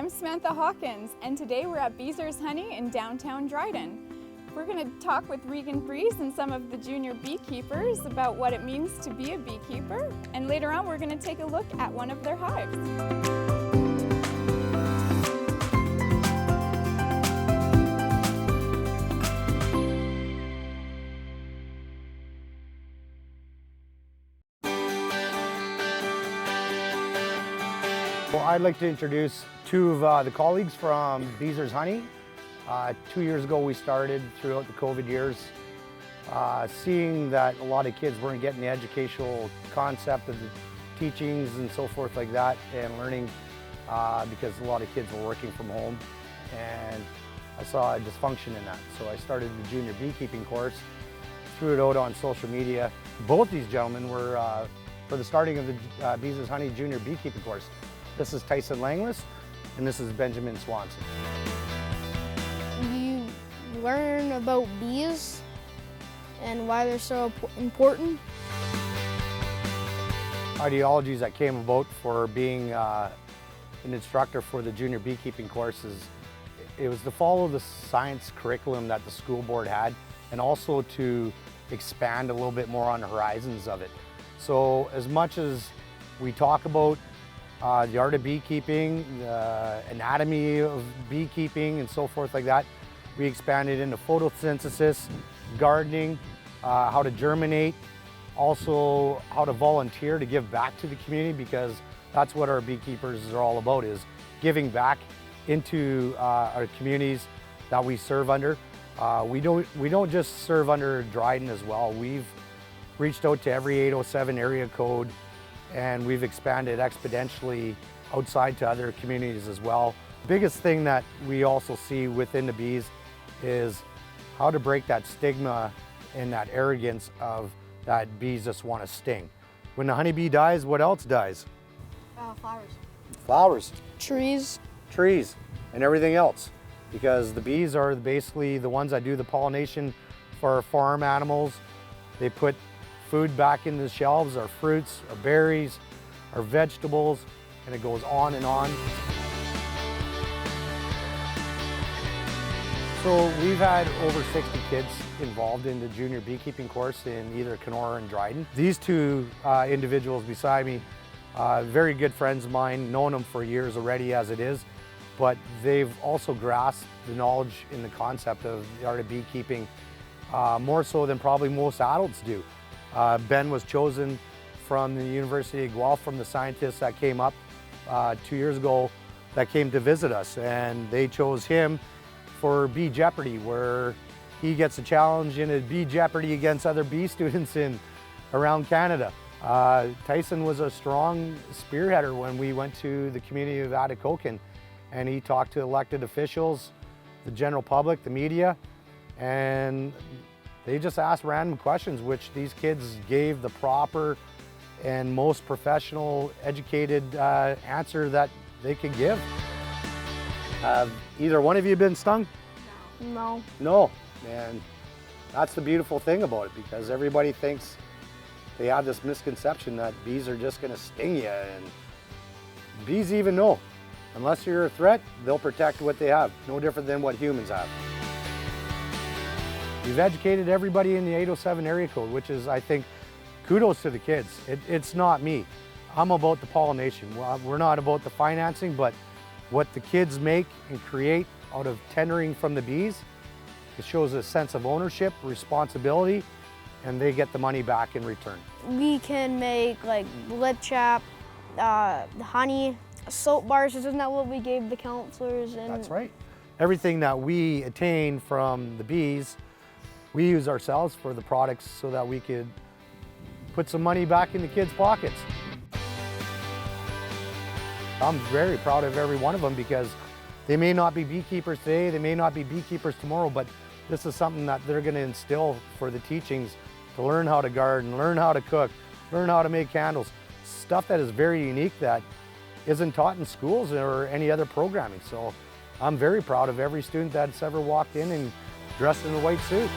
I'm Samantha Hawkins, and today we're at Beezer's Honey in downtown Dryden. We're going to talk with Regan Breeze and some of the junior beekeepers about what it means to be a beekeeper, and later on we're going to take a look at one of their hives. Well, I'd like to introduce two of the colleagues from Beezer's Honey. 2 years ago we started throughout the COVID years, seeing that a lot of kids weren't getting the educational concept of the teachings and so forth like that, and learning because a lot of kids were working from home, and I saw a dysfunction in that. So I started the junior beekeeping course, threw it out on social media. Both these gentlemen were for the starting of the Beezer's Honey junior beekeeping course. This is Tyson Langlis, and this is Benjamin Swanson. You learn about bees and why they're so important. Ideologies that came about for being an instructor for the junior beekeeping courses, it was to follow the science curriculum that the school board had, and also to expand a little bit more on the horizons of it. So as much as we talk about the art of beekeeping, the anatomy of beekeeping and so forth like that, we expanded into photosynthesis, gardening, how to germinate, also how to volunteer to give back to the community, because that's what our beekeepers are all about, is giving back into our communities that we serve under. We don't just serve under Dryden as well. We've reached out to every 807 area code, and we've expanded exponentially outside to other communities as well. The biggest thing that we also see within the bees is how to break that stigma and that arrogance of that bees just want to sting. When the honeybee dies, what else dies? Flowers. Flowers. Trees. Trees and everything else, because the bees are basically the ones that do the pollination for our farm animals. They put food back in the shelves, our fruits, our berries, our vegetables, and it goes on and on. So we've had over 60 kids involved in the junior beekeeping course in either Kenora and Dryden. These two individuals beside me, very good friends of mine, known them for years already as it is, but they've also grasped the knowledge in the concept of the art of beekeeping more so than probably most adults do. Ben was chosen from the University of Guelph, from the scientists that came up 2 years ago that came to visit us, and they chose him for Bee Jeopardy, where he gets a challenge in a Bee Jeopardy against other bee students around Canada. Tyson was a strong spearheader when we went to the community of Atikokan, and he talked to elected officials, the general public, the media, and they just asked random questions, which these kids gave the proper and most professional, educated answer that they could give. Have either one of you been stung? No. No, and that's the beautiful thing about it, because everybody thinks they have this misconception that bees are just gonna sting you, and bees even know, unless you're a threat, they'll protect what they have, no different than what humans have. We've educated everybody in the 807 area code, which is, I think, kudos to the kids. It's not me. I'm about the pollination. We're not about the financing, but what the kids make and create out of tendering from the bees, it shows a sense of ownership, responsibility, and they get the money back in return. We can make like lip chap, honey, soap bars. Isn't that what we gave the counselors? And that's right. Everything that we attain from the bees, we use ourselves for the products so that we could put some money back in the kids' pockets. I'm very proud of every one of them, because they may not be beekeepers today, they may not be beekeepers tomorrow, but this is something that they're going to instill for the teachings, to learn how to garden, learn how to cook, learn how to make candles, stuff that is very unique that isn't taught in schools or any other programming. So I'm very proud of every student that's ever walked in and dressed in a white suit.